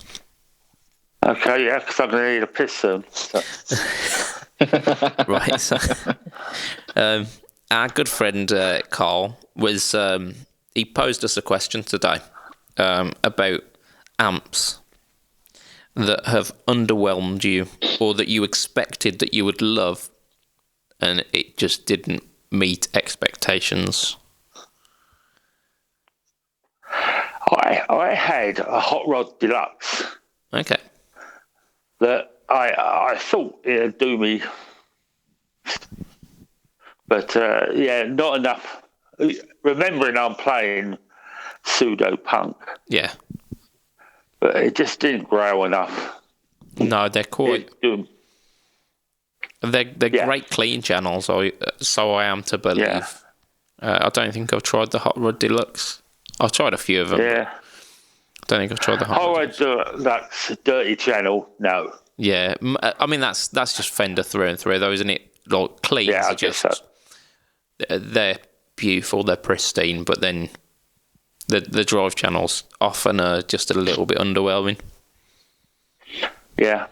Okay, yeah, because I'm going to need a piss soon. So. Right, so our good friend Carl was he posed us a question today about amps that have underwhelmed you, or that you expected that you would love and it just didn't meet expectations. I had a Hot Rod Deluxe. Okay. That I thought it'd do me, but not enough. Remembering I'm playing pseudo punk. Yeah. But it just didn't grow enough. No, they're quite. They're great clean channels. So I am to believe. Yeah. I don't think I've tried the Hot Rod Deluxe. I've tried a few of them. Yeah. I don't think I've tried the Hot Rod Deluxe dirty channel. No. Yeah, I mean that's just Fender through and through, though, isn't it? Like cleans are just they're beautiful, they're pristine, but then the drive channels often are just a little bit underwhelming. Yeah,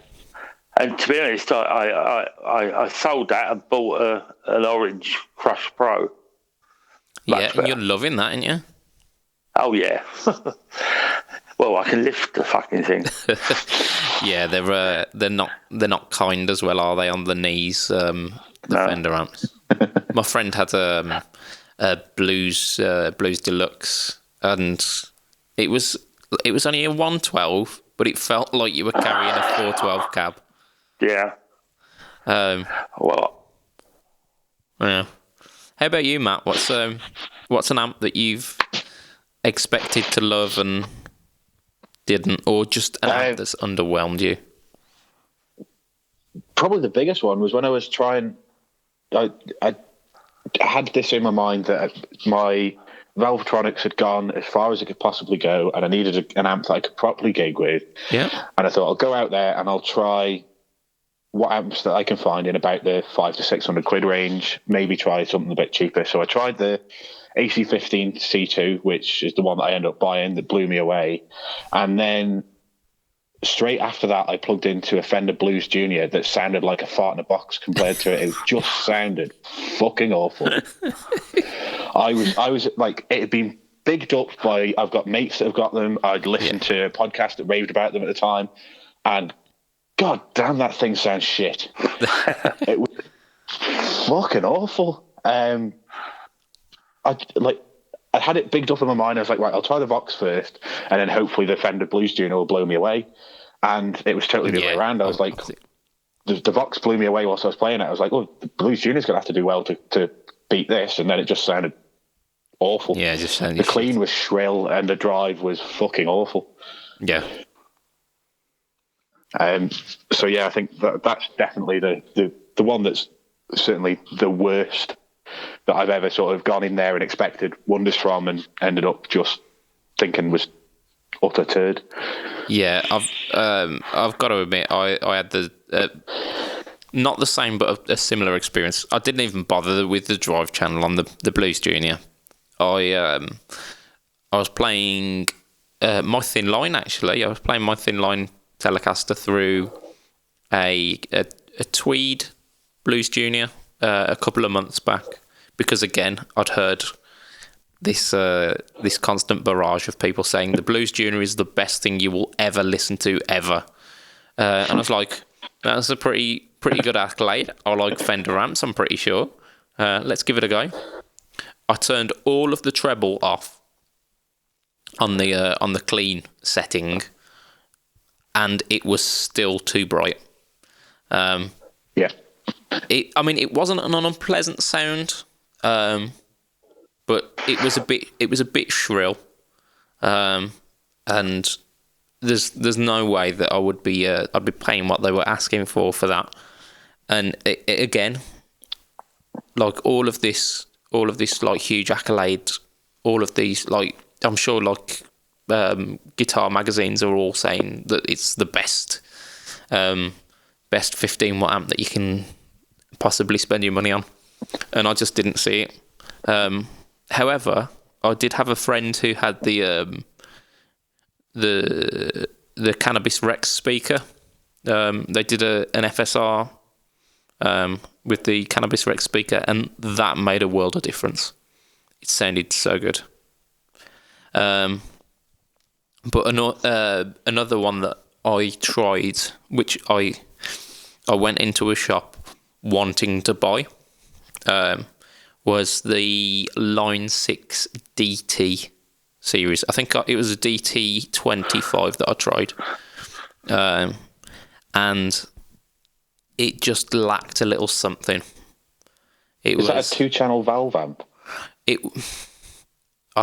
and to be honest, I sold that and bought an orange Crush Pro. Yeah, and you're loving that, aren't you? Oh yeah. Well, I can lift the fucking thing. Yeah, they're not kind as well, are they, on the knees? The Fender amps. My friend had a Blues Deluxe, and it was only a 112, but it felt like you were carrying a 412 cab. Yeah. Well. Yeah. How about you, Matt? What's an amp that you've expected to love and didn't, or just an amp that's underwhelmed you? Probably the biggest one was when I was trying. I had this in my mind that my Valvetronics had gone as far as it could possibly go, and I needed an amp that I could properly gig with. Yeah. And I thought I'll go out there and I'll try what amps that I can find in about the £500 to £600 range. Maybe try something a bit cheaper. So I tried the AC15 C2, which is the one that I ended up buying that blew me away. And then straight after that, I plugged into a Fender Blues Junior that sounded like a fart in a box compared to it. It just sounded fucking awful. I was like, it had been bigged up by, I've got mates that have got them. I'd listened to a podcast that raved about them at the time. And God damn, that thing sounds shit. It was fucking awful. I had it bigged up in my mind. I was like, right, I'll try the Vox first, and then hopefully the Fender Blues Junior will blow me away. And it was totally the other way around. I was like, the Vox blew me away whilst I was playing it. I was like, oh, the Blues Junior's going to have to do well to beat this. And then it just sounded awful. Yeah, just the clean was shrill and the drive was fucking awful. Yeah. So yeah, I think that's definitely the one that's certainly the worst that I've ever sort of gone in there and expected wonders from and ended up just thinking was utter turd. Yeah, I've got to admit, I had the not the same, but a similar experience. I didn't even bother with the drive channel on the Blues Junior. I was playing my Thin Line, actually. I was playing my Thin Line Telecaster through a Tweed Blues Junior a couple of months back, because again I'd heard this constant barrage of people saying the Blues Junior is the best thing you will ever listen to ever, and I was like, that's a pretty good accolade. I like Fender amps, I'm pretty sure. Let's give it a go. I turned all of the treble off on the clean setting, and it was still too bright. Yeah. It wasn't an unpleasant sound, but it was a bit shrill, and there's no way that I'd be paying what they were asking for that. And again, like all of this like huge accolade, all of these, like, I'm sure like guitar magazines are all saying that it's the best 15 watt amp that you can possibly spend your money on, and I just didn't see it. However, I did have a friend who had the Cannabis Rex speaker. They did an FSR with the Cannabis Rex speaker, and that made a world of difference. It sounded so good. But another one that I tried, which I went into a shop wanting to buy, was the Line 6 DT series. I think it was a DT25 that I tried. And it just lacked a little something. Is that a 2-channel valve amp? I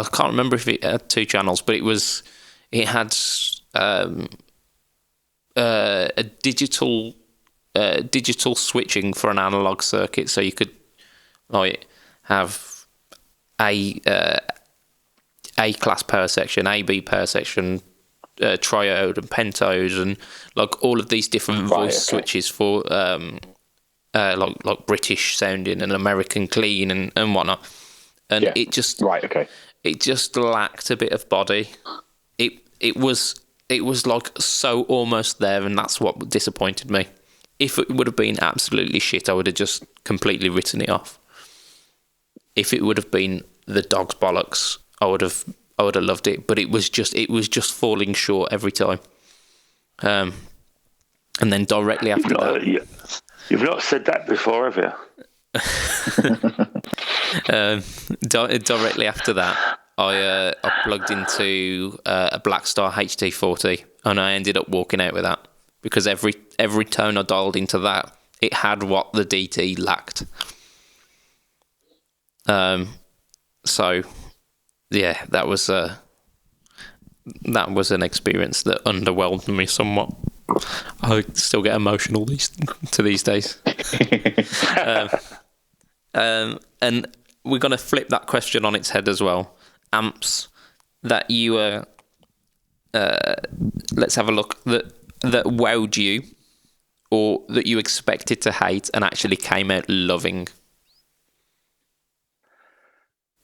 can't remember if it had 2 channels, but it had a digital switching for an analog circuit, so you could like have A class power section, AB power section, triode and pentode, and like all of these different voice switches for like British sounding and American clean and whatnot. And it just it just lacked a bit of body. It was like so almost there, and that's what disappointed me. If it would have been absolutely shit, I would have just completely written it off. If it would have been the dog's bollocks, I would have loved it. But it was just falling short every time. And then directly after that, you've not said that before, have you? Directly after that, I plugged into a Blackstar HT40, and I ended up walking out with that because every tone I dialed into that, it had what the DT lacked. So yeah, that was an experience that underwhelmed me somewhat. I still get emotional these days. And we're going to flip that question on its head as well. Amps that you let's have a look, that wowed you, or that you expected to hate and actually came out loving.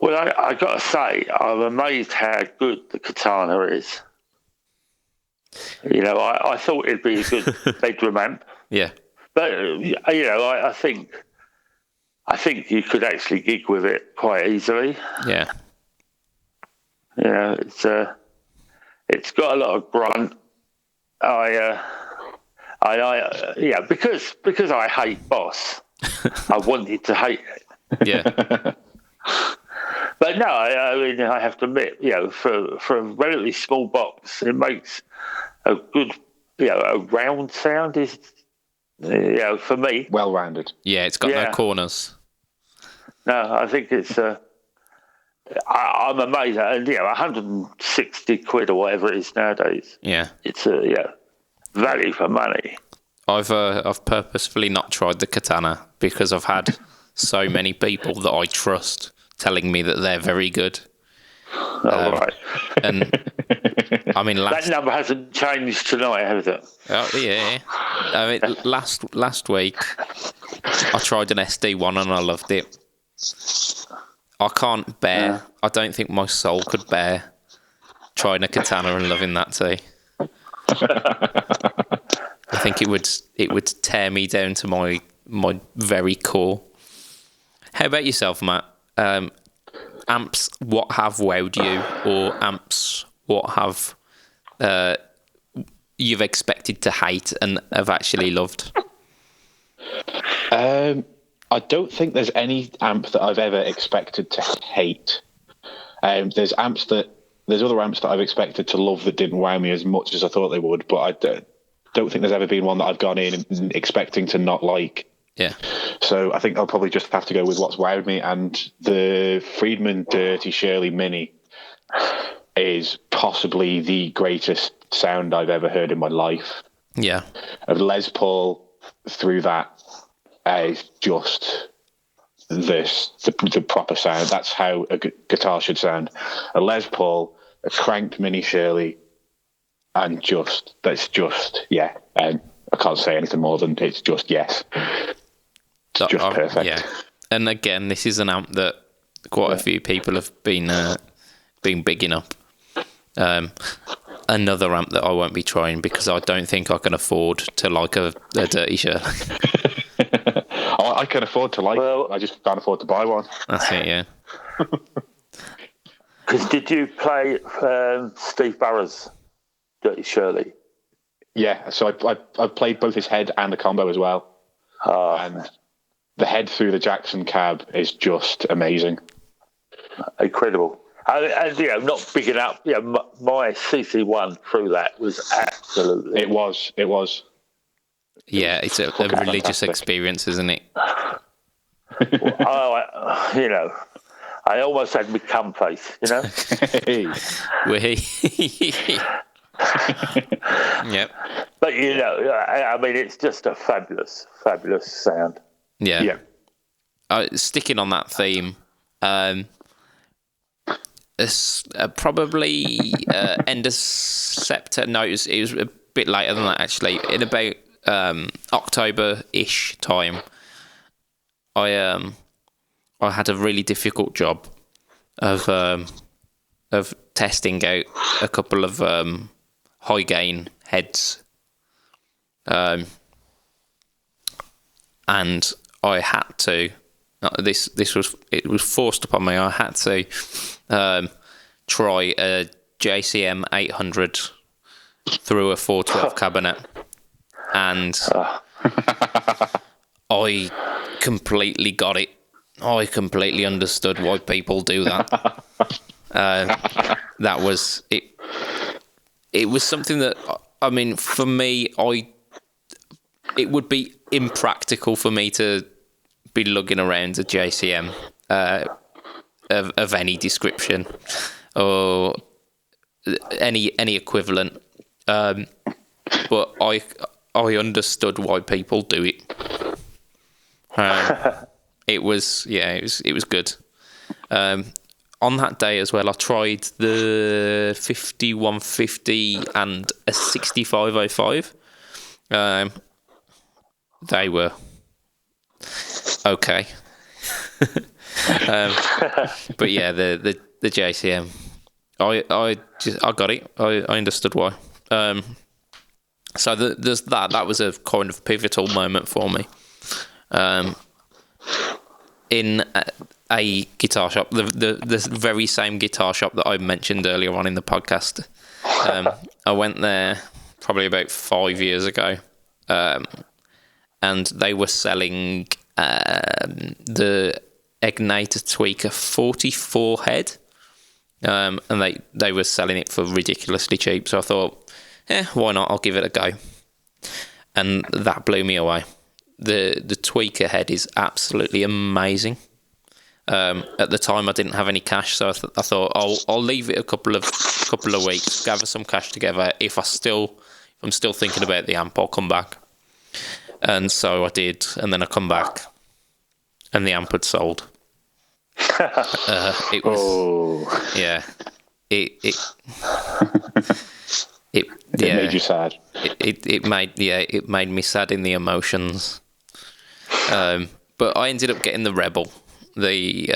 Well, I got to say, I'm amazed how good the Katana is. You know, I thought it'd be a good bedroom amp. Yeah. But, you know, I think you could actually gig with it quite easily. Yeah. You know, it's got a lot of grunt. Because I hate Boss, I wanted to hate it. Yeah. But no, I mean, I have to admit, you know, for a relatively small box, it makes a good, you know, a round sound is, you know, for me. Well-rounded. Yeah, it's got no corners. No, I think it's I'm amazed. And 160 quid or whatever it is nowadays. Yeah, it's value for money. I've purposefully not tried the katana because I've had so many people that I trust telling me that they're very good. Right. And I mean, that number hasn't changed tonight, has it? Oh yeah. I mean, last week I tried an SD1 and I loved it. I can't bear. I don't think my soul could bear trying a katana and loving that too. I think it would tear me down to my very core. How about yourself, Matt? Amps, what have wowed you, or amps, what have you've expected to hate and have actually loved? I don't think there's any amp that I've ever expected to hate. There's other amps that I've expected to love that didn't wow me as much as I thought they would, but I don't think there's ever been one that I've gone in expecting to not like. Yeah. So I think I'll probably just have to go with what's wowed me, and the Friedman Dirty Shirley Mini is possibly the greatest sound I've ever heard in my life. Yeah. Of Les Paul through that is just the proper sound. That's how a guitar should sound. A Les Paul, a cranked Mini Shirley, and that's just and I can't say anything more than it's just yes. It's just perfect. Yeah. And again, this is an amp that quite a few people have been bigging up. Another amp that I won't be trying because I don't think I can afford to like a Dirty Shirley. I can afford to like it. I just can't afford to buy one. That's it, yeah. Because did you play Steve Barrett's Dirty Shirley? Yeah, so I played both his head and the combo as well. And the head through the Jackson cab is just amazing. Incredible. And not bigging up, my CC1 through that was absolutely... It was. Yeah, it's a religious experience, isn't it? I almost had my cum face, Yep. But, I mean, it's just a fabulous, fabulous sound. Yeah. Sticking on that theme, it's probably end of September. No, it was a bit later than that, actually. In about October-ish time, I had a really difficult job of testing out a couple of high gain heads, and I had to. It was forced upon me. I had to try a JCM 800 through a 412 cabinet, and I completely got it. I completely understood why people do that. That was it. It was something that, I mean, for me, it would be impractical for me to be lugging around a JCM of any description or any equivalent. But I understood why people do it. It was good. On that day as well, I tried the 5150 and a 6505. They were okay. But yeah, the JCM, I got it. I understood why. So there's that. That was a kind of pivotal moment for me. In a guitar shop, the very same guitar shop that I mentioned earlier on in the podcast. I went there probably about 5 years ago, and they were selling the Egnater Tweaker 44 head, and they were selling it for ridiculously cheap. So I thought, why not? I'll give it a go, and that blew me away. The Tweaker head is absolutely amazing. At the time, I didn't have any cash, so I thought I'll leave it a couple of weeks, gather some cash together. If I'm still thinking about the amp, I'll come back. And so I did, and then I come back, and the amp had sold. It was yeah. It made you sad. It made me sad in the emotions. But I ended up getting the Rebel, the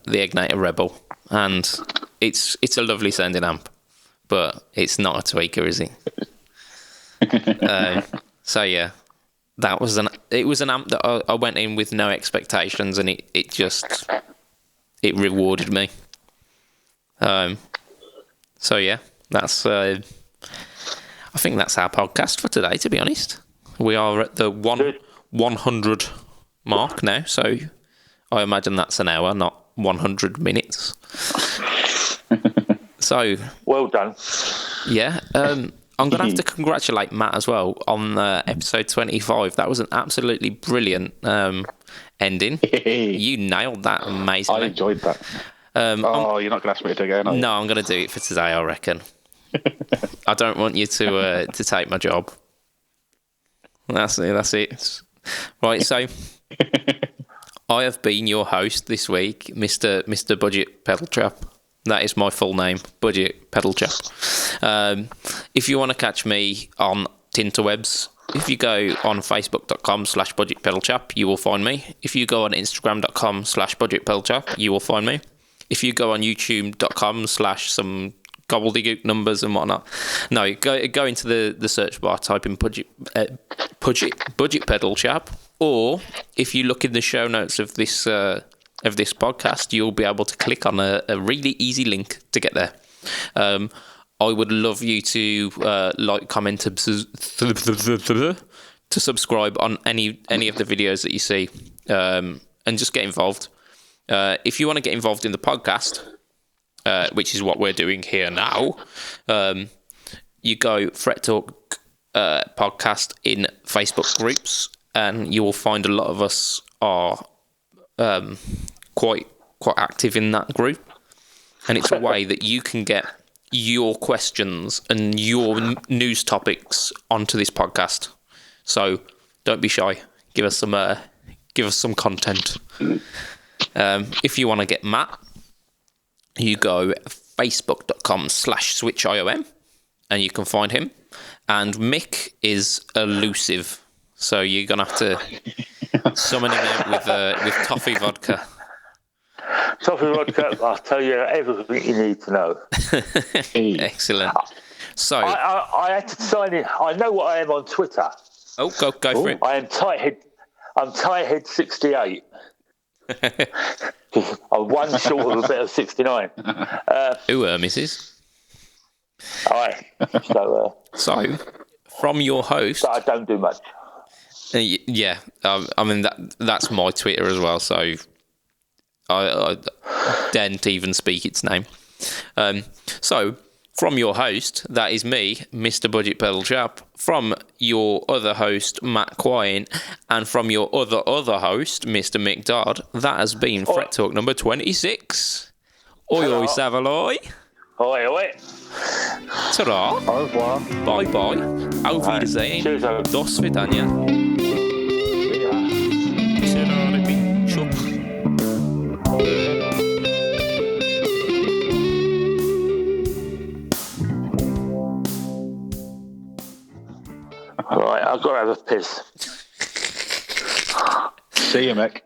Egnater Rebel, and it's a lovely sounding amp, but it's not a tweaker, is it? So yeah, it was an amp that I went in with no expectations, and it rewarded me. So yeah, that's I think that's our podcast for today, to be honest. We are at the 100 mark now, so I imagine that's an hour, not 100 minutes. So well done. Yeah, I'm going to have to congratulate Matt as well on episode 25. That was an absolutely brilliant ending. You nailed that amazingly. I enjoyed that. You're not going to ask me to again, are you? No, I'm going to do it for today, I reckon. I don't want you to take my job. That's it. Right, so I have been your host this week, Mr. Budget Pedal Chap. That is my full name, Budget Pedal Chap. If you want to catch me on Tinterwebs, if you go on facebook.com/budgetpedalchap, you will find me. If you go on instagram.com/budgetpedalchap, you will find me. If you go on youtube.com/some gobbledygook numbers and whatnot, no, go into the search bar, type in budget pedal chap, or if you look in the show notes of this podcast, you'll be able to click on a really easy link to get there. I would love you to like, comment, to subscribe on any of the videos that you see, and just get involved. If you want to get involved in the podcast, which is what we're doing here now, you go Fret Talk podcast in Facebook groups, and you will find a lot of us are quite active in that group, and it's a way that you can get your questions and your news topics onto this podcast. So don't be shy. Give us some content. If you want to get Matt, you go facebook.com/switchiom, and you can find him. And Mick is elusive, so you're gonna have to summon him out with toffee vodka. Toffee vodka, I'll tell you everything you need to know. Excellent. So I had to sign in. I know what I am on Twitter. Oh, go for it. I am Tighthead 68. I'm one short of a bit of 69. Mrs. Aye. So, from your host, I don't do much. Yeah, I mean that's my Twitter as well. So I daren't even speak its name. So, from your host, that is me, Mr. Budget Pedal Chap. From your other host, Matt Quine, and from your other host, Mr. Mick Dodd, that has been Fret Talk number 26. Oi, Savaloy. Oi. Ta-ra. Au revoir. Bye-bye. Auf Wiedersehen. Do svidania. All right, I've got to have a piss. See you, Mick.